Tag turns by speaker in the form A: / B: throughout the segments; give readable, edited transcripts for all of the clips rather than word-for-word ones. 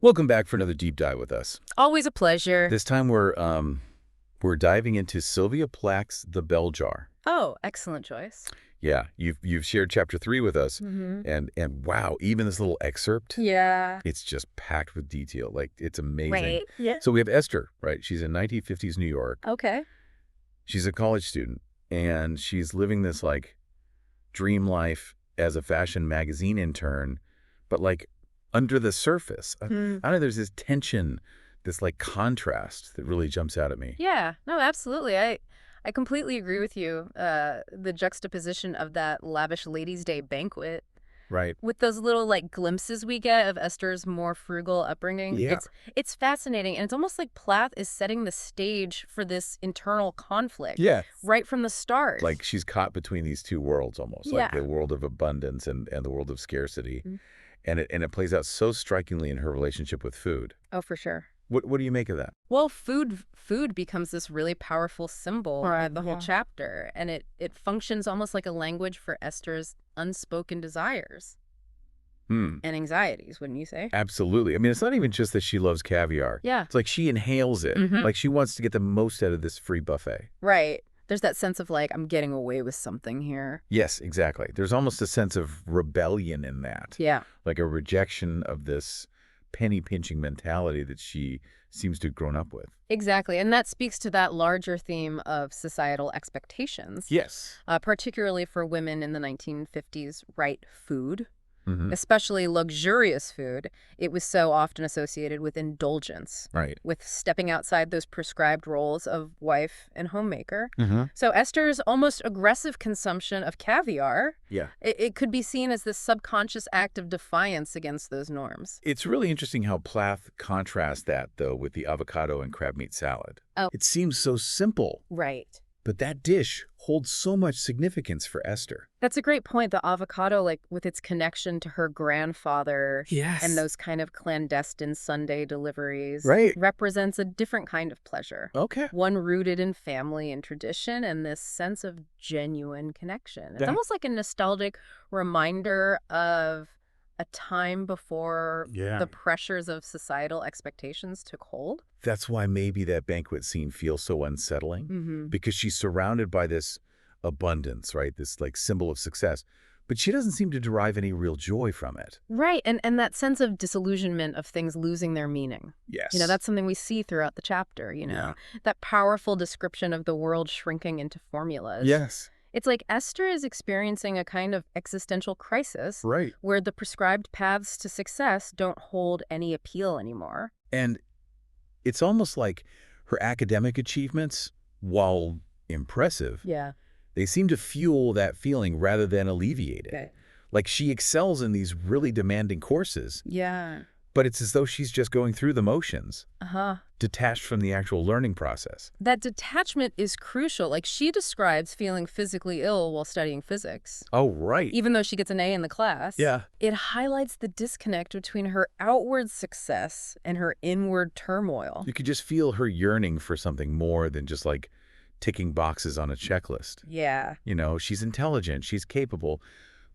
A: Welcome back for another deep dive with us.
B: Always a pleasure.
A: This time we're diving into Sylvia Plath's The Bell Jar.
B: Oh, excellent choice.
A: Yeah, you've shared chapter 3 with us,
B: Mm-hmm.
A: and wow, even this little excerpt,
B: Yeah.
A: it's just packed with detail. Like it's amazing.
B: Right. Yeah.
A: So we have Esther, right? She's in 1950s New York.
B: Okay.
A: She's a college student, and she's living this like dream life as a fashion magazine intern, but like under the surface. I don't know, there's this tension, this like contrast that really jumps out at me.
B: Yeah. No, absolutely. I completely agree with you. The juxtaposition of that lavish ladies' day banquet
A: Right.
B: with those little like glimpses we get of Esther's more frugal upbringing.
A: Yeah.
B: It's fascinating, and it's almost like Plath is setting the stage for this internal conflict
A: Yeah.
B: right from the start.
A: Like she's caught between these two worlds almost, like
B: Yeah.
A: the world of abundance and the world of scarcity.
B: Mhm.
A: And it plays out so strikingly in her relationship with food.
B: Oh, for sure.
A: What do you make of that?
B: Well, food becomes this really powerful symbol of the whole chapter, and it functions almost like a language for Esther's unspoken desires
A: Hmm.
B: and anxieties, wouldn't you say?
A: Absolutely. I mean, it's not even just that she loves caviar.
B: Yeah.
A: It's like she inhales it.
B: Mhm.
A: Like she wants to get the most out of this free buffet.
B: Right. There's that sense of like, I'm getting away with something here.
A: Yes, exactly. There's almost a sense of rebellion in that.
B: Yeah.
A: Like a rejection of this penny-pinching mentality that she seems to have grown up with.
B: Exactly. And that speaks to that larger theme of societal expectations.
A: Yes.
B: Particularly for women in the 1950s, right food.
A: Hmm.
B: Especially luxurious food. It was so often associated with indulgence,
A: Right.
B: with stepping outside those prescribed roles of wife and homemaker.
A: Mm-hmm.
B: So Esther's almost aggressive consumption of caviar,
A: Yeah.
B: it could be seen as this subconscious act of defiance against those norms.
A: It's really interesting how Plath contrasts that, though, with the avocado and crabmeat salad.
B: Oh.
A: It seems so simple,
B: Right.
A: but that dish holds so much significance for Esther.
B: That's a great point. The avocado, like with its connection to her grandfather
A: Yes.
B: and those kind of clandestine Sunday deliveries,
A: Right.
B: represents a different kind of pleasure.
A: Okay.
B: One rooted in family and tradition and this sense of genuine connection. It's
A: Yeah.
B: almost like a nostalgic reminder of a time before
A: Yeah.
B: the pressures of societal expectations took hold.
A: That's why maybe that banquet scene feels so unsettling,
B: Mm-hmm.
A: because she's surrounded by this abundance, right? This like symbol of success, but she doesn't seem to derive any real joy from it.
B: Right, and that sense of disillusionment of things losing their meaning.
A: Yes.
B: That's something we see throughout the chapter,
A: Yeah.
B: That powerful description of the world shrinking into formulas.
A: Yes.
B: It's like Esther is experiencing a kind of existential crisis
A: Right.
B: where the prescribed paths to success don't hold any appeal anymore.
A: And it's almost like her academic achievements, while impressive,
B: Yeah.
A: they seem to fuel that feeling rather than alleviate it.
B: Okay.
A: Like she excels in these really demanding courses,
B: Yeah.
A: but it's as though she's just going through the motions,
B: Uh-huh.
A: detached from the actual learning process.
B: That detachment is crucial. Like she describes feeling physically ill while studying physics.
A: Oh, right.
B: Even though she gets an A in the class.
A: Yeah.
B: It highlights the disconnect between her outward success and her inward turmoil.
A: You could just feel her yearning for something more than just like ticking boxes on a checklist.
B: Yeah.
A: She's intelligent, she's capable,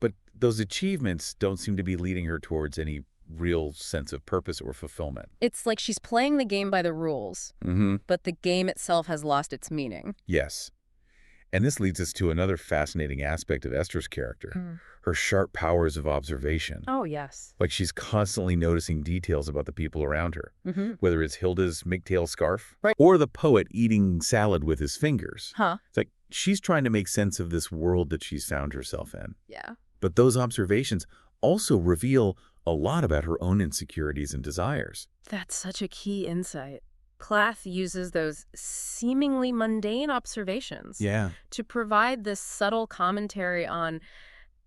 A: but those achievements don't seem to be leading her towards any real sense of purpose or fulfillment.
B: It's like she's playing the game by the rules,
A: Mm-hmm.
B: but the game itself has lost its meaning.
A: Yes. And this leads us to another fascinating aspect of Esther's character, her sharp powers of observation.
B: Oh, yes.
A: Like she's constantly noticing details about the people around her,
B: Mm-hmm.
A: whether it's Hilda's migtail scarf
B: Right.
A: or the poet eating salad with his fingers.
B: Huh.
A: It's like she's trying to make sense of this world that she's found herself in.
B: Yeah.
A: But those observations also reveal a lot about her own insecurities and desires.
B: That's such a key insight. Plath uses those seemingly mundane observations
A: Yeah.
B: to provide this subtle commentary on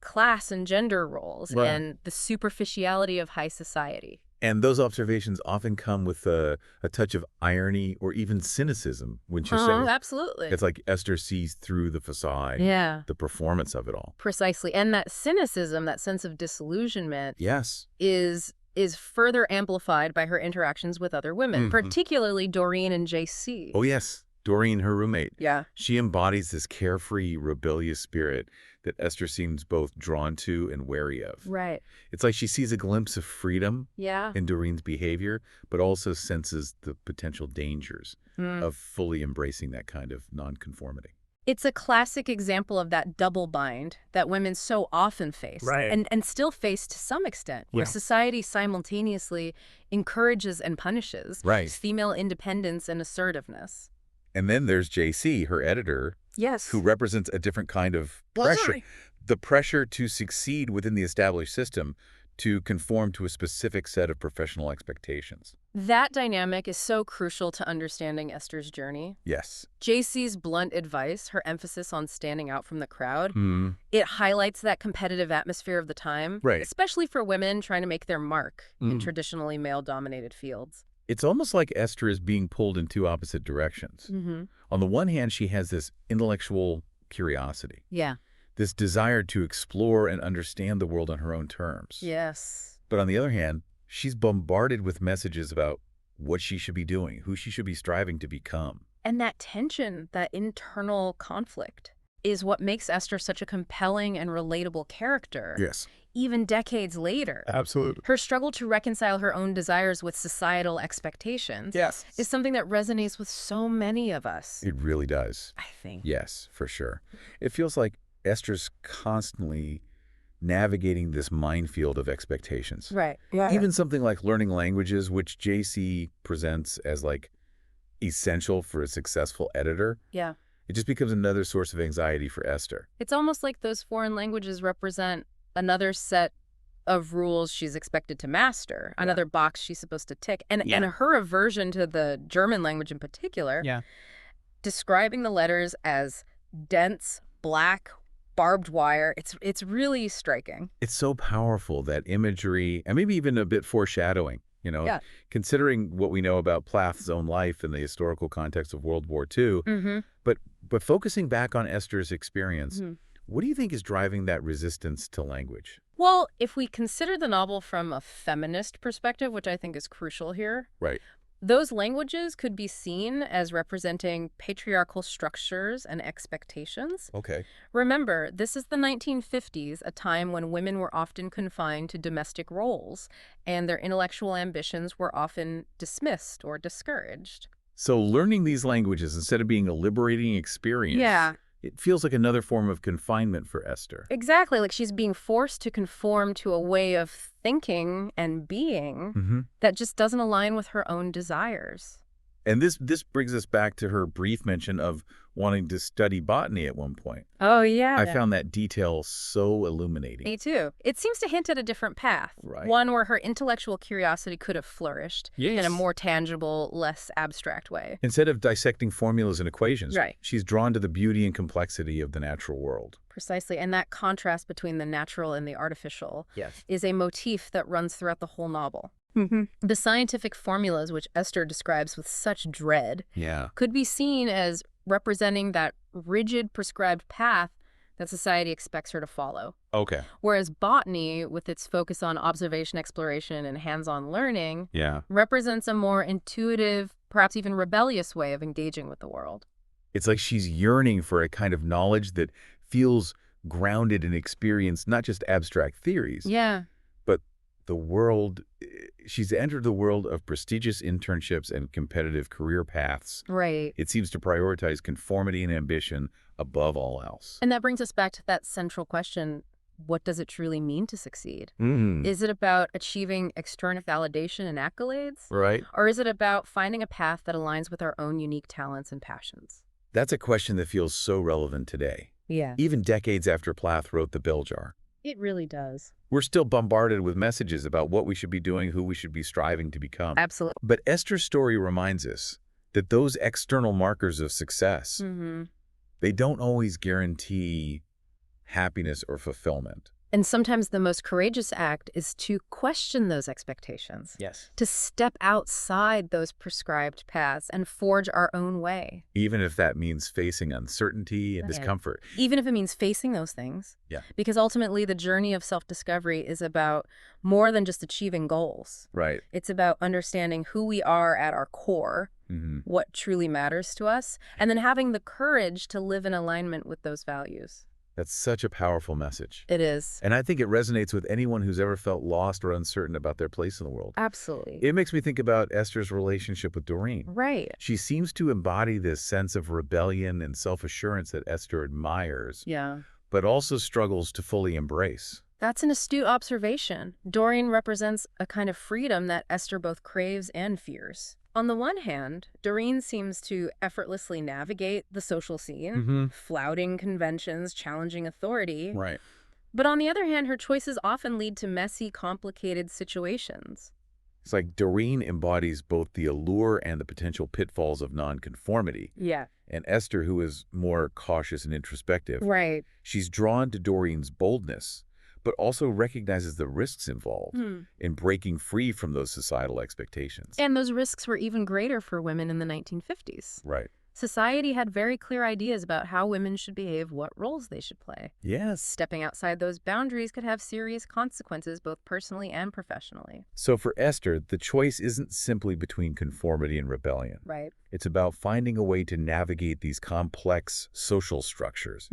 B: class and gender roles
A: Right.
B: and the superficiality of high society.
A: And those observations often come with a touch of irony or even cynicism, wouldn't you say?
B: Absolutely.
A: It's like Esther sees through the facade,
B: Yeah,
A: the performance of it all.
B: precisely. And that cynicism, that sense of disillusionment,
A: Yes.
B: is further amplified by her interactions with other women,
A: Mhm.
B: particularly Doreen and JC.
A: Oh, yes. Doreen, her roommate,
B: Yeah.
A: she embodies this carefree, rebellious spirit that Esther seems both drawn to and wary of.
B: Right.
A: It's like she sees a glimpse of freedom
B: Yeah.
A: in Doreen's behavior, but also senses the potential dangers of fully embracing that kind of nonconformity.
B: It's a classic example of that double bind that women so often face, and still face to some extent, where society simultaneously encourages and punishes female independence and assertiveness.
A: And then there's JC, her editor,
B: Yes.
A: who represents a different kind of pressure. The pressure to succeed within the established system, to conform to a specific set of professional expectations.
B: That dynamic is so crucial to understanding Esther's journey.
A: Yes.
B: JC's blunt advice, her emphasis on standing out from the crowd, it highlights that competitive atmosphere of the time, especially for women trying to make their mark in traditionally male-dominated fields.
A: It's almost like Esther is being pulled in two opposite directions. On the one hand, she has this intellectual curiosity.
B: Yeah.
A: This desire to explore and understand the world on her own terms.
B: Yes.
A: But on the other hand, she's bombarded with messages about what she should be doing, who she should be striving to become.
B: And that tension, that internal conflict, is what makes Esther such a compelling and relatable character.
A: Yes.
B: Even decades later.
A: Absolutely.
B: Her struggle to reconcile her own desires with societal expectations is something that resonates with so many of us.
A: It really does.
B: I think.
A: Yes, for sure. It feels like Esther's constantly navigating this minefield of expectations.
B: Right. Yeah.
A: Even something like learning languages, which JC presents as like essential for a successful editor.
B: Yeah.
A: It just becomes another source of anxiety for Esther.
B: It's almost like those foreign languages represent another set of rules she's expected to master, another box she's supposed to tick. And her aversion to the German language in particular, describing the letters as dense, black, barbed wire, it's really striking.
A: It's so powerful, that imagery, and maybe even a bit foreshadowing, considering what we know about Plath's own life in the historical context of World War II. But focusing back on Esther's experience, what do you think is driving that resistance to language?
B: Well, if we consider the novel from a feminist perspective, which I think is crucial here, those languages could be seen as representing patriarchal structures and expectations.
A: Okay.
B: Remember, this is the 1950s, a time when women were often confined to domestic roles, and their intellectual ambitions were often dismissed or discouraged.
A: So learning these languages, instead of being a liberating experience, it feels like another form of confinement for Esther.
B: Exactly, like she's being forced to conform to a way of thinking and being that just doesn't align with her own desires.
A: And this brings us back to her brief mention of wanting to study botany at one point.
B: Oh, yeah.
A: I found that detail so illuminating.
B: Me too. It seems to hint at a different path. One where her intellectual curiosity could have flourished in a more tangible, less abstract way.
A: Instead of dissecting formulas and equations, she's drawn to the beauty and complexity of the natural world.
B: Precisely. And that contrast between the natural and the artificial is a motif that runs throughout the whole novel. The scientific formulas, which Esther describes with such dread, could be seen as representing that rigid prescribed path that society expects her to follow.
A: Okay.
B: Whereas botany, with its focus on observation, exploration, and hands-on learning,
A: yeah,
B: represents a more intuitive, perhaps even rebellious way of engaging with the world.
A: It's like she's yearning for a kind of knowledge that feels grounded in experience, not just abstract theories.
B: Yeah.
A: But the world, she's entered the world of prestigious internships and competitive career paths.
B: Right.
A: It seems to prioritize conformity and ambition above all else.
B: And that brings us back to that central question: what does it truly mean to succeed?
A: Mm-hmm.
B: Is it about achieving external validation and accolades?
A: Right.
B: Or is it about finding a path that aligns with our own unique talents and passions?
A: That's a question that feels so relevant today.
B: Yeah.
A: Even decades after Plath wrote The Bell Jar.
B: It really does.
A: We're still bombarded with messages about what we should be doing, who we should be striving to become.
B: Absolutely.
A: But Esther's story reminds us that those external markers of success, they don't always guarantee happiness or fulfillment.
B: And sometimes the most courageous act is to question those expectations.
A: Yes.
B: To step outside those prescribed paths and forge our own way.
A: Even if that means facing uncertainty and discomfort.
B: Even if it means facing those things.
A: Yeah.
B: Because ultimately the journey of self-discovery is about more than just achieving goals.
A: Right.
B: It's about understanding who we are at our core what truly matters to us, and then having the courage to live in alignment with those values.
A: That's such a powerful message.
B: It is.
A: And I think it resonates with anyone who's ever felt lost or uncertain about their place in the world.
B: Absolutely.
A: It makes me think about Esther's relationship with Doreen.
B: Right.
A: She seems to embody this sense of rebellion and self-assurance that Esther admires, but also struggles to fully embrace.
B: That's an astute observation. Doreen represents a kind of freedom that Esther both craves and fears. On the one hand, Doreen seems to effortlessly navigate the social scene, flouting conventions, challenging authority.
A: Right.
B: But on the other hand, her choices often lead to messy, complicated situations.
A: It's like Doreen embodies both the allure and the potential pitfalls of nonconformity.
B: Yeah.
A: And Esther, who is more cautious and introspective,
B: Right.
A: she's drawn to Doreen's boldness, but also recognizes the risks involved in breaking free from those societal expectations.
B: And those risks were even greater for women in the 1950s.
A: Right.
B: Society had very clear ideas about how women should behave, what roles they should play.
A: Yes.
B: Stepping outside those boundaries could have serious consequences, both personally and professionally.
A: So for Esther, the choice isn't simply between conformity and rebellion.
B: Right.
A: It's about finding a way to navigate these complex social structures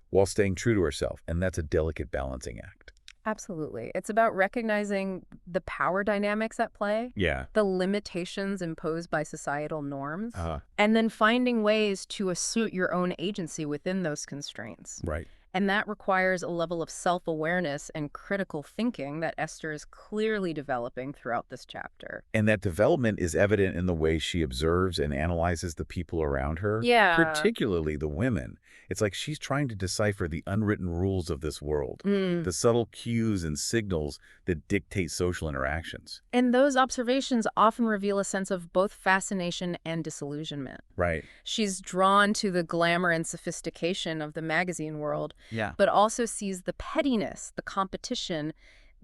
A: while staying true to herself, and that's a delicate balancing act.
B: Absolutely. It's about recognizing the power dynamics at play, the limitations imposed by societal norms, and then finding ways to assert your own agency within those constraints.
A: Right.
B: And that requires a level of self-awareness and critical thinking that Esther is clearly developing throughout this chapter.
A: And that development is evident in the way she observes and analyzes the people around her, particularly the women. It's like she's trying to decipher the unwritten rules of this world, the subtle cues and signals that dictate social interactions.
B: And those observations often reveal a sense of both fascination and disillusionment.
A: Right.
B: She's drawn to the glamour and sophistication of the magazine world, but also sees the pettiness, the competition,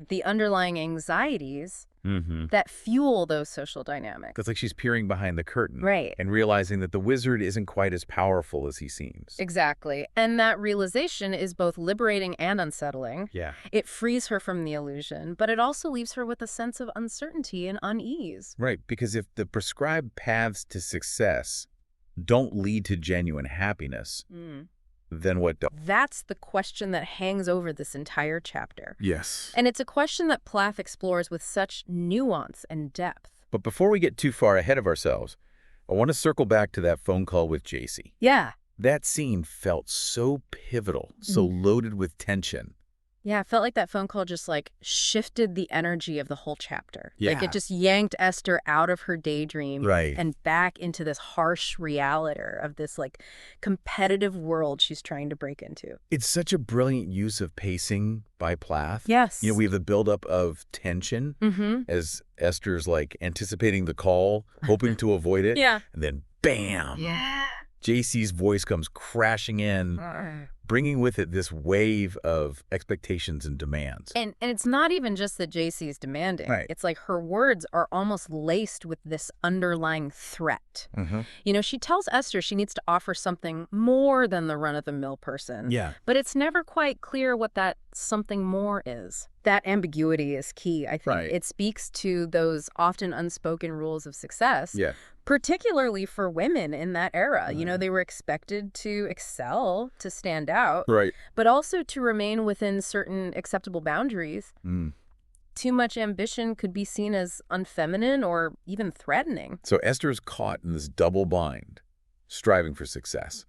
B: the underlying anxieties that fuel those social dynamics.
A: It's like she's peering behind the curtain.
B: Right.
A: And realizing that the wizard isn't quite as powerful as he seems.
B: Exactly. And that realization is both liberating and unsettling.
A: Yeah.
B: It frees her from the illusion, but it also leaves her with a sense of uncertainty and unease.
A: Right, because if the prescribed paths to success don't lead to genuine happiness, then what does?
B: That's the question that hangs over this entire chapter.
A: Yes.
B: And it's a question that Plath explores with such nuance and depth.
A: But before we get too far ahead of ourselves, I want to circle back to that phone call with JC.
B: Yeah.
A: That scene felt so pivotal, so loaded with tension.
B: Yeah, it felt like that phone call just like shifted the energy of the whole chapter.
A: Yeah.
B: Like it just yanked Esther out of her daydream
A: Right.
B: and back into this harsh reality of this like competitive world she's trying to break into.
A: It's such a brilliant use of pacing by Plath.
B: Yes.
A: You know, we have the buildup of tension as Esther's like anticipating the call, hoping to avoid it.
B: Yeah.
A: And then bam.
B: Yeah.
A: JC's voice comes crashing in, bringing with it this wave of expectations and demands.
B: And it's not even just that JC is demanding.
A: Right.
B: It's like her words are almost laced with this underlying threat. You know, she tells Esther she needs to offer something more than the run-of-the-mill person.
A: Yeah.
B: But it's never quite clear what that something more is. That ambiguity is key, I think.
A: Right.
B: It speaks to those often unspoken rules of success.
A: Yeah.
B: Particularly for women in that era. You know, they were expected to excel, to stand out,
A: Right.
B: but also to remain within certain acceptable boundaries. Too much ambition could be seen as unfeminine or even threatening.
A: So Esther's caught in this double bind, striving for success,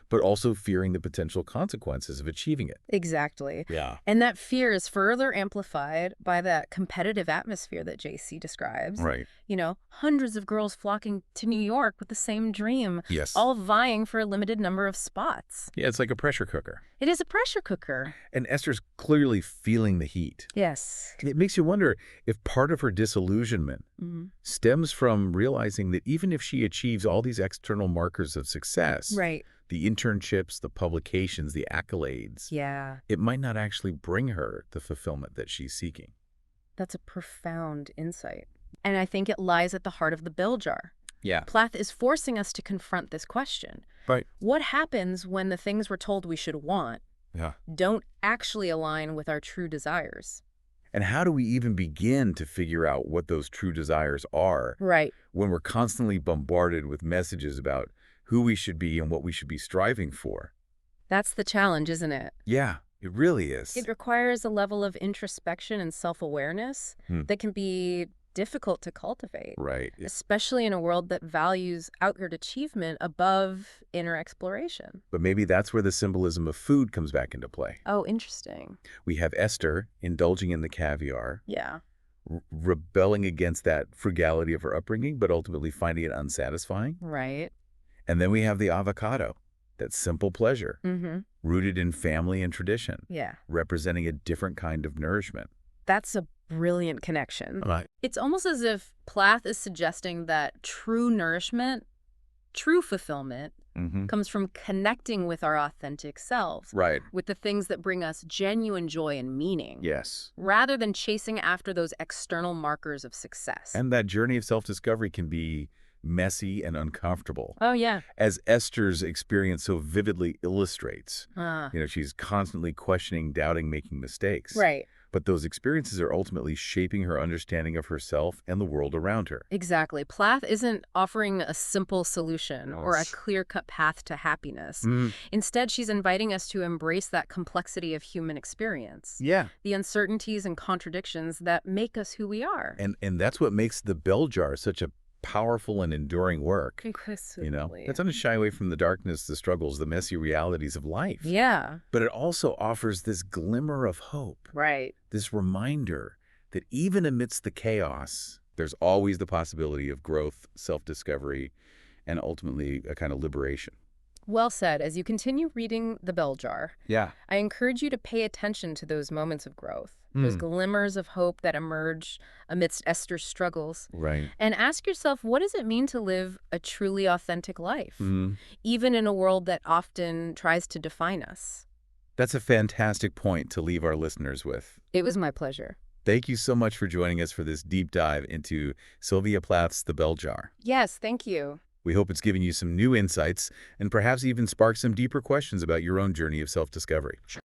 A: but also fearing the potential consequences of achieving it.
B: Exactly.
A: Yeah.
B: And that fear is further amplified by that competitive atmosphere that JC describes.
A: Right.
B: You know, hundreds of girls flocking to New York with the same dream,
A: Yes.
B: all vying for a limited number of spots.
A: Yeah, it's like a pressure cooker.
B: It is a pressure cooker.
A: And Esther's clearly feeling the heat.
B: Yes.
A: It makes you wonder if part of her disillusionment stems from realizing that even if she achieves all these external markers of success,
B: Right.
A: the internships, the publications, the accolades,
B: Yeah.
A: it might not actually bring her the fulfillment that she's seeking.
B: That's a profound insight. And I think it lies at the heart of the bell jar.
A: Yeah.
B: Plath is forcing us to confront this question.
A: Right.
B: What happens when the things we're told we should want don't actually align with our true desires?
A: And how do we even begin to figure out what those true desires are
B: Right.
A: when we're constantly bombarded with messages about who we should be and what we should be striving for?
B: That's the challenge, isn't it?
A: Yeah, it really is.
B: It requires a level of introspection and self-awareness that can be difficult to cultivate,
A: Right.
B: especially in a world that values outward achievement above inner exploration.
A: But maybe that's where the symbolism of food comes back into play.
B: Oh, interesting.
A: We have Esther indulging in the caviar,
B: Yeah.
A: rebelling against that frugality of her upbringing, but ultimately finding it unsatisfying.
B: Right.
A: And then we have the avocado, that simple pleasure,
B: Mm-hmm.
A: rooted in family and tradition,
B: Yeah.
A: representing a different kind of nourishment.
B: That's a brilliant connection.
A: Right.
B: It's almost as if Plath is suggesting that true nourishment, true fulfillment, comes from connecting with our authentic selves,
A: Right.
B: with the things that bring us genuine joy and meaning,
A: Yes.
B: rather than chasing after those external markers of success.
A: And that journey of self-discovery can be messy and uncomfortable.
B: Oh, yeah.
A: As Esther's experience so vividly illustrates, she's constantly questioning, doubting, making mistakes.
B: Right.
A: But those experiences are ultimately shaping her understanding of herself and the world around her.
B: Exactly. Plath isn't offering a simple solution or a clear-cut path to happiness. Instead, she's inviting us to embrace that complexity of human experience.
A: Yeah.
B: The uncertainties and contradictions that make us who we are.
A: And that's what makes the bell jar such a powerful and enduring work.
B: Incredibly.
A: It doesn't shy away from the darkness, the struggles, the messy realities of life.
B: Yeah.
A: But it also offers this glimmer of hope.
B: Right.
A: This reminder that even amidst the chaos, there's always the possibility of growth, self-discovery, and ultimately a kind of liberation.
B: Well said. As you continue reading The Bell Jar,
A: Yeah.
B: I encourage you to pay attention to those moments of growth, those glimmers of hope that emerge amidst Esther's struggles.
A: Right.
B: And ask yourself, what does it mean to live a truly authentic life, even in a world that often tries to define us?
A: That's a fantastic point to leave our listeners with.
B: It was my pleasure.
A: Thank you so much for joining us for this deep dive into Sylvia Plath's The Bell Jar.
B: Yes, thank you.
A: We hope it's given you some new insights and perhaps even sparked some deeper questions about your own journey of self-discovery.